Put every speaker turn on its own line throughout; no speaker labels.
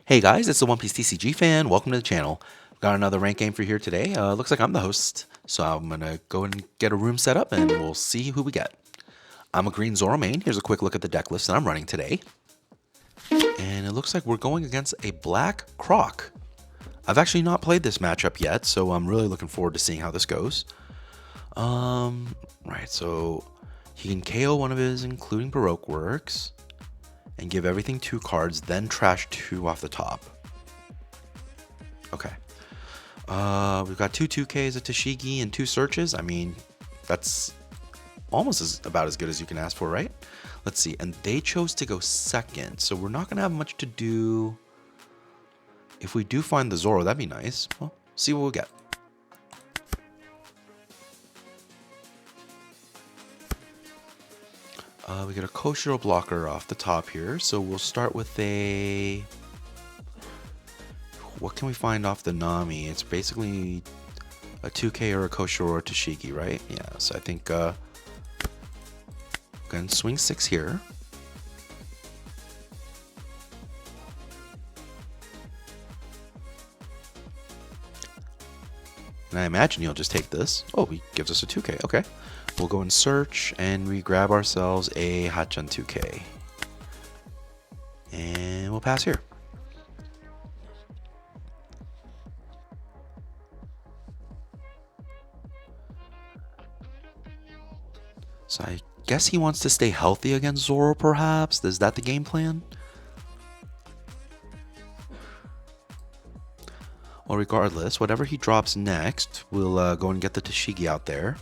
Hey guys, it's the One Piece TCG fan. Welcome to the channel. Got another rank game for you here today. Looks like I'm the host, so I'm gonna go and get a room set up, and we'll see who we get. I'm a green Zoro main. Here's a quick look at the deck list that I'm running today, and it looks like we're going against a black Croc. I've actually not played this matchup yet, so I'm really looking forward to seeing how this goes. Right, so he can KO one of his, including Baroque Works, and give everything 2 cards, then trash 2 off the top. Okay. We've got 2/2Ks of Tashigi and 2 searches. I mean, that's almost about as good as you can ask for, right? Let's see. And they chose to go second, so we're not going to have much to do. If we do find the Zoro, that'd be nice. Well, see what we'll get. We get a Koshiro blocker off the top here, so we'll start with a... What can we find off the Nami? It's basically a 2K or a Koshiro or Tashigi, right? Yeah, so I think gonna swing 6 here. And I imagine he'll just take this. Oh, he gives us a 2K. Okay. We'll go and search, and we grab ourselves a Hachan 2K. And we'll pass here. So I guess he wants to stay healthy against Zoro, perhaps? Is that the game plan? Well, regardless, whatever he drops next, we'll go and get the Tashigi out there.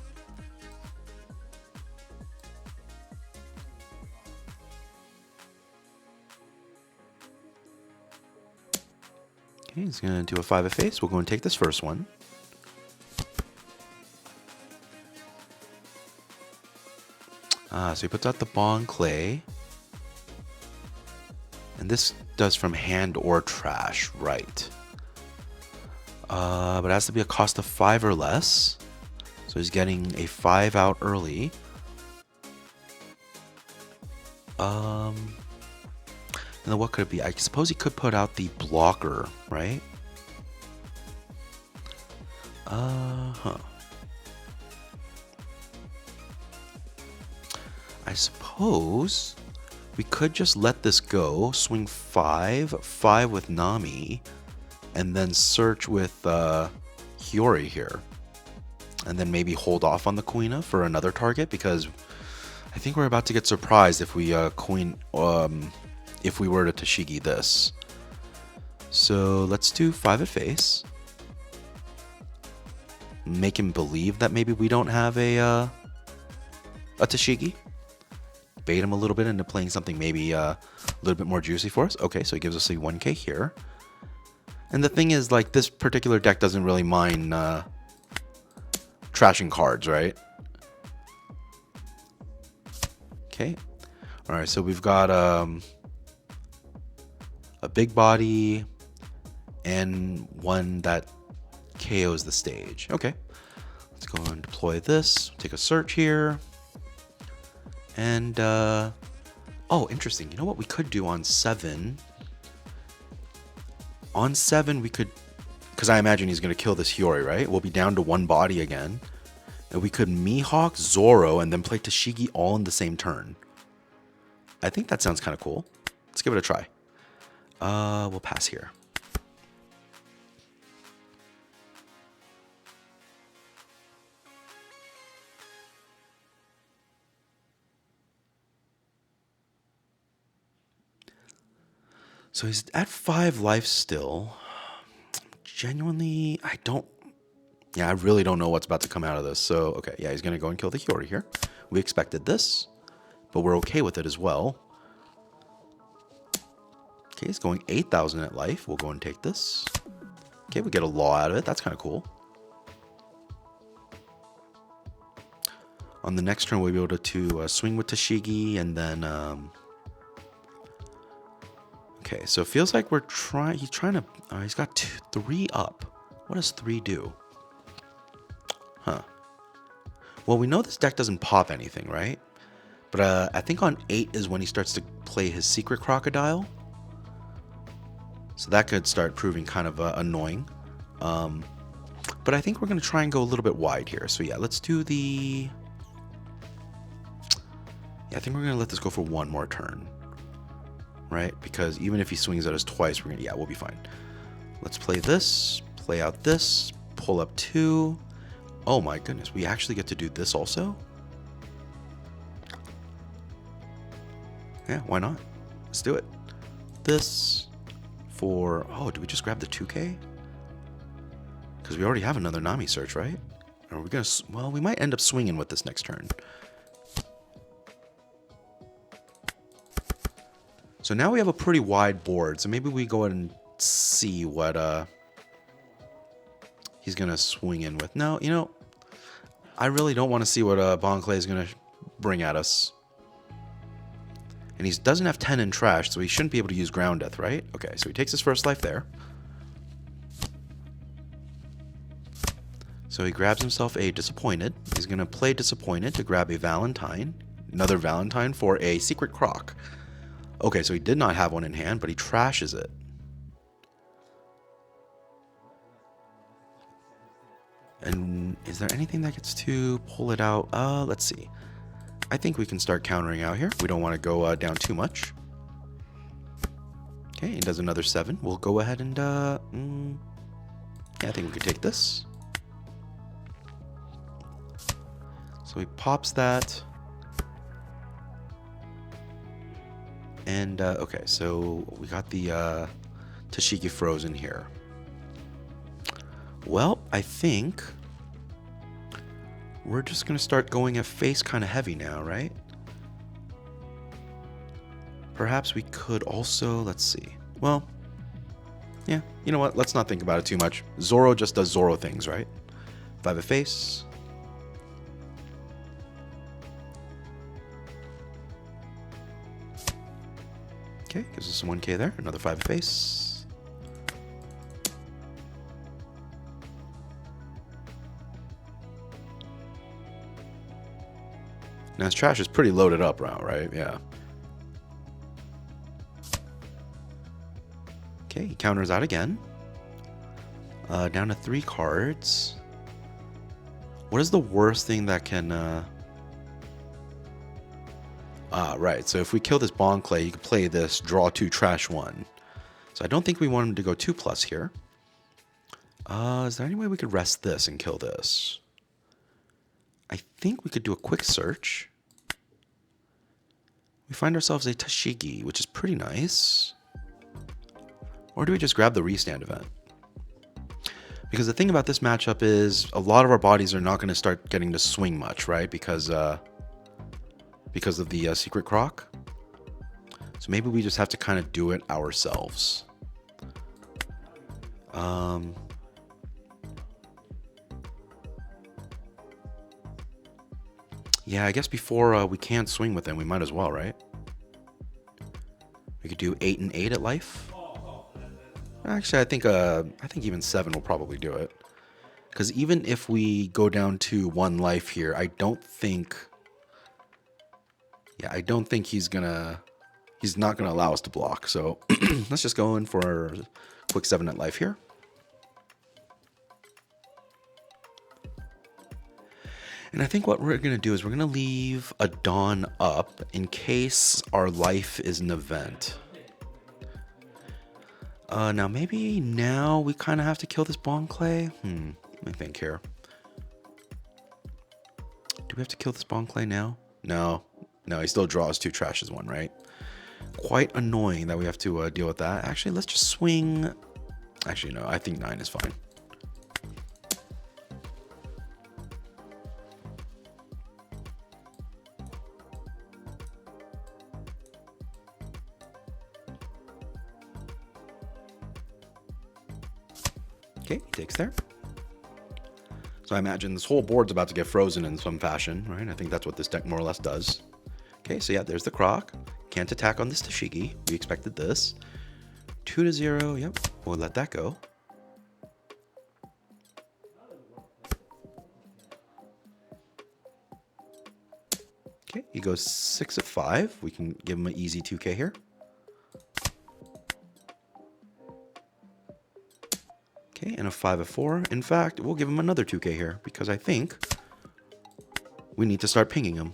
Okay, he's going to do a 5 of face. We'll go and take this first one. So he puts out the Bond Clay. And this does from hand or trash, right. But it has to be a cost of 5 or less. So he's getting a 5 out early. And then what could it be? I suppose he could put out the blocker, right? I suppose we could just let this go, swing 5 with Nami, and then search with Hiyori here. And then maybe hold off on the Kuina for another target, because I think we're about to get surprised if we if we were to Tashigi this. So let's do 5 at face. Make him believe that maybe we don't have a Tashigi. Bait him a little bit into playing something maybe a little bit more juicy for us. Okay, so he gives us a 1K here. And the thing is, like, this particular deck doesn't really mind trashing cards, right? Okay. All right, so we've got a big body and one that KOs the stage. Okay. Let's go and deploy this. Take a search here. And, oh, interesting. You know what we could do on 7? On 7, we could, because I imagine he's going to kill this Hiyori, right? We'll be down to 1 body again. And we could Mihawk Zoro and then play Tashigi all in the same turn. I think that sounds kind of cool. Let's give it a try. We'll pass here. So he's at 5 life still. Genuinely, I really don't know what's about to come out of this. So, okay, yeah, he's going to go and kill the Hiyori here. We expected this, but we're okay with it as well. Okay, he's going 8,000 at life. We'll go and take this. Okay, we get a law out of it. That's kind of cool. On the next turn, we'll be able to swing with Tashigi, and then... Okay, so it feels like he's trying to... he's got 3 up. What does 3 do? Huh. Well, we know this deck doesn't pop anything, right? But I think on 8 is when he starts to play his secret Crocodile. So that could start proving kind of annoying. But I think we're going to try and go a little bit wide here. So yeah, let's do the... Yeah, I think we're going to let this go for one more turn. Right? Because even if he swings at us twice, we're going to... Yeah, we'll be fine. Let's play this. Play out this. Pull up 2. Oh my goodness. We actually get to do this also? Yeah, why not? Let's do it. This for... Oh, did we just grab the 2K? Because we already have another Nami search, right? Are we going to... Well, we might end up swinging with this next turn. So now we have a pretty wide board. So maybe we go ahead and see what he's going to swing in with. No, you know, I really don't want to see what Bon Clay is going to bring at us. And he doesn't have 10 in trash, so he shouldn't be able to use ground death, right? Okay, so he takes his first life there. So he grabs himself a Disappointed. He's going to play Disappointed to grab a Valentine. Another Valentine for a Secret Croc. Okay, so he did not have one in hand, but he trashes it. And is there anything that gets to pull it out? Let's see. I think we can start countering out here. We don't want to go down too much. Okay, he does another 7. We'll go ahead and... yeah, I think we could take this. So he pops that. And, okay, so we got the Tashiki frozen here. Well, I think we're just going to start going at face kind of heavy now, right? Perhaps we could also, let's see. Well, yeah, you know what? Let's not think about it too much. Zoro just does Zoro things, right? 5 of face. Okay, gives us some 1k there. Another 5 of face. Now his trash is pretty loaded up now, right? Yeah. Okay, he counters out again. Down to 3 cards. What is the worst thing that can... right. So if we kill this Bon Clay, you can play this, draw 2, trash 1. So I don't think we want him to go 2+ here. Is there any way we could rest this and kill this? I think we could do a quick search. We find ourselves a Tashigi, which is pretty nice. Or do we just grab the restand event? Because the thing about this matchup is a lot of our bodies are not going to start getting to swing much, right? Because of the Secret Croc. So maybe we just have to kind of do it ourselves. Yeah, I guess before we can't swing with them, we might as well, right? We could do 8 and 8 at life. Actually, I think even 7 will probably do it. Because even if we go down to 1 life here, I don't think... Yeah, I don't think he's not gonna allow us to block. So let's just go in for a quick 7 at life here. And I think what we're going to do is we're going to leave a Dawn up in case our life is an event. Now maybe now we kind of have to kill this Bon Clay. Let me think here. Do we have to kill this Bon Clay now? No, he still draws 2 trashes 1, right? Quite annoying that we have to deal with that. Actually, let's just swing. Actually, no, I think 9 is fine. Okay, he takes there. So I imagine this whole board's about to get frozen in some fashion, right? I think that's what this deck more or less does. Okay, so yeah, there's the Croc. Can't attack on this Tashigi. We expected this. 2-0, yep. We'll let that go. Okay, he goes 6 of 5. We can give him an easy 2k here. Okay, and a 5 of 4. In fact, we'll give him another 2k here because I think we need to start pinging him.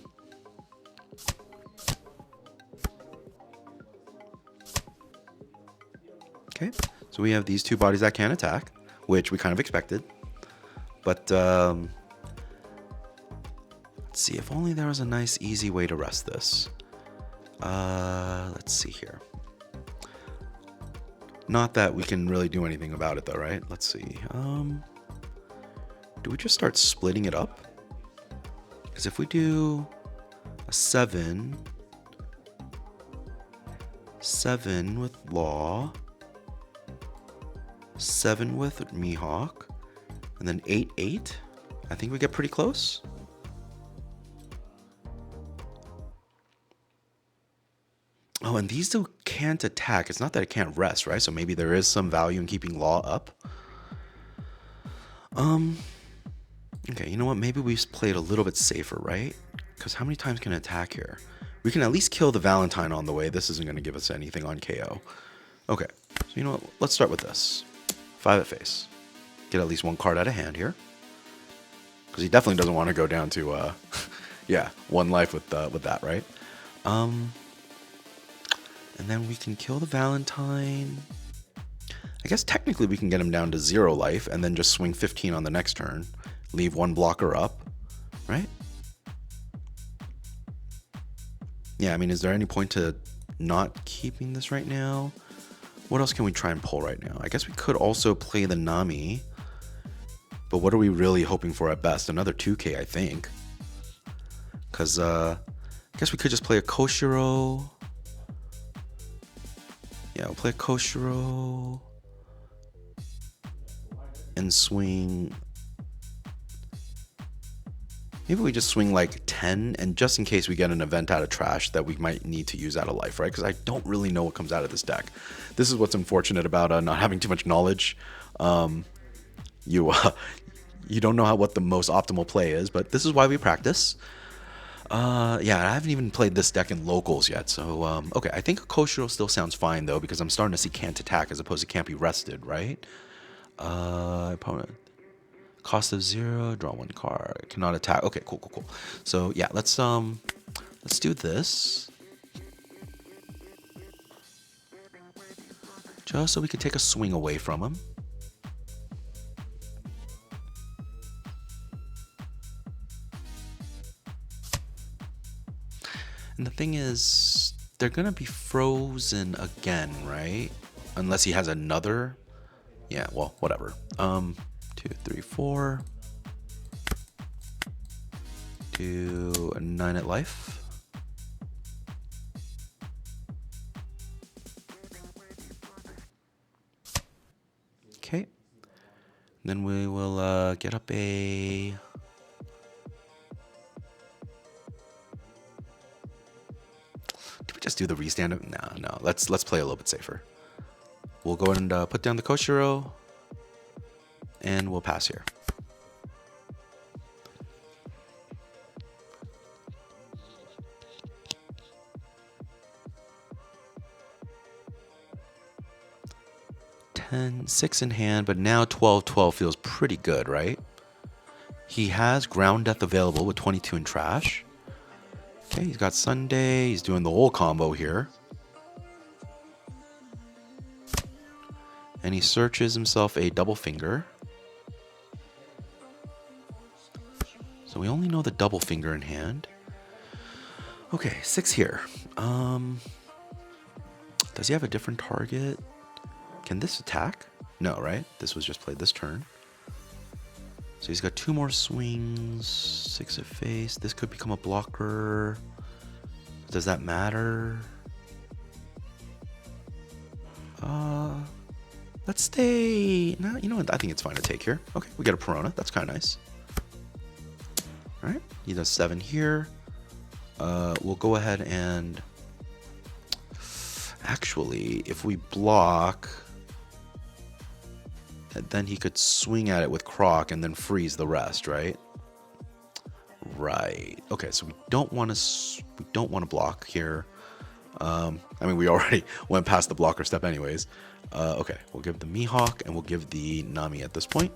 Okay, so we have these two bodies that can attack, which we kind of expected. But let's see, if only there was a nice, easy way to rest this. Let's see here. Not that we can really do anything about it though, right? Let's see. Do we just start splitting it up? Because if we do a 7 with Law, 7 with Mihawk, and then 8, 8, I think we get pretty close. Oh, and these two can't attack. It's not that it can't rest, right? So maybe there is some value in keeping Law up. Okay, you know what? Maybe we've played a little bit safer, right? Because how many times can it attack here? We can at least kill the Valentine on the way. This isn't going to give us anything on KO. Okay, so you know what? Let's start with this. 5 at face. Get at least one card out of hand here. Because he definitely doesn't want to go down to, yeah, 1 life with that, right? And then we can kill the Valentine. I guess technically we can get him down to 0 life and then just swing 15 on the next turn. Leave 1 blocker up, right? Yeah, I mean, is there any point to not keeping this right now? What else can we try and pull right now? I guess we could also play the Nami. But what are we really hoping for at best? Another 2k, I think. Because, I guess we could just play a Koshiro. Yeah, we'll play a Koshiro. And swing... Maybe we just swing like 10, and just in case we get an event out of trash that we might need to use out of life, right? Because I don't really know what comes out of this deck. This is what's unfortunate about not having too much knowledge. You don't know what the most optimal play is, but this is why we practice. Yeah, I haven't even played this deck in locals yet, so okay. I think Koshiro still sounds fine though, because I'm starting to see can't attack as opposed to can't be rested, right? Opponent. Cost of 0, draw 1 card, cannot attack. Okay, cool. So yeah, let's do this. Just so we can take a swing away from him. And the thing is, they're gonna be frozen again, right? Unless he has another. Yeah, well, whatever. 2, 3, 4. Do a 9 at life. Okay. Then we will get up a... Did we just do the restand? No. Let's play a little bit safer. We'll go ahead and put down the Koshiro. And we'll pass here. $10, 6 in hand, but now 12 feels pretty good, right? He has Ground Death available with 22 in trash. Okay, he's got Sunday. He's doing the whole combo here. And he searches himself a double finger. So we only know the double finger in hand. Okay, 6 here. Does he have a different target? Can this attack? No, right? This was just played this turn. So he's got 2 more swings. 6 at face. This could become a blocker. Does that matter? Let's stay. No, you know what? I think it's fine to take here. Okay, we got a Perona. That's kind of nice. All right, he does 7 here. We'll go ahead and actually, if we block, then he could swing at it with Croc and then freeze the rest, right? Right. Okay, so we don't want to block here. I mean, we already went past the blocker step anyways. Okay, we'll give the Mihawk and we'll give the Nami at this point.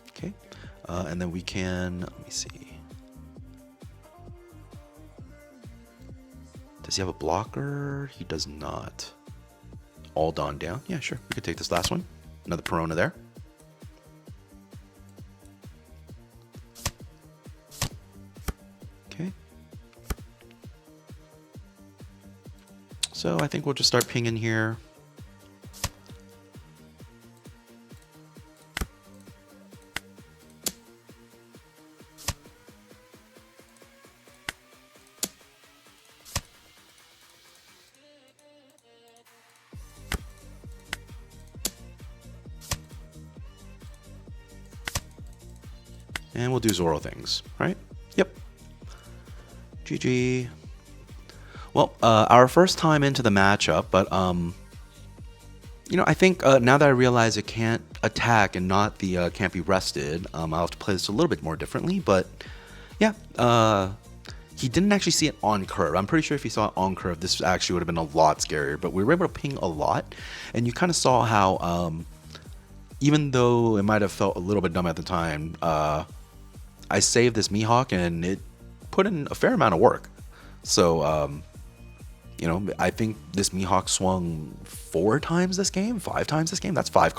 Okay, and then we can, let me see. Does he have a blocker? He does not. All Dawn down. Yeah, sure. We could take this last one. Another Perona there. Okay. So I think we'll just start pinging here. And we'll do Zoro things, right? Yep. GG. Well, our first time into the matchup, but you know, I think now that I realize it can't attack and not the can't be rested, I'll have to play this a little bit more differently. But yeah, he didn't actually see it on curve. I'm pretty sure if he saw it on curve, this actually would have been a lot scarier. But we were able to ping a lot, and you kind of saw how even though it might have felt a little bit dumb at the time, I saved this Mihawk and it put in a fair amount of work. So, you know, I think this Mihawk swung 4 times this game, 5 times this game. That's 4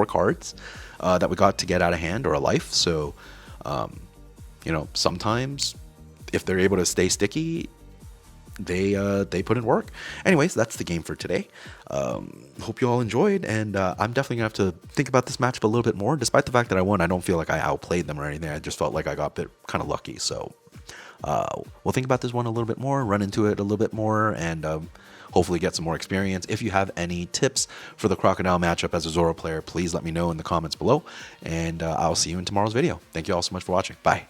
cards that we got to get out of hand or a life. So, you know, sometimes if they're able to stay sticky, they put in work. Anyways, that's the game for today. Hope you all enjoyed, and I'm definitely gonna have to think about this matchup a little bit more. Despite the fact that I won, I don't feel like I outplayed them or anything. I just felt like I got a bit kind of lucky. So we'll think about this one a little bit more, run into it a little bit more, and hopefully get some more experience. If you have any tips for the Crocodile matchup as a Zoro player, please let me know in the comments below, and I'll see you in tomorrow's video. Thank you all so much for watching. Bye.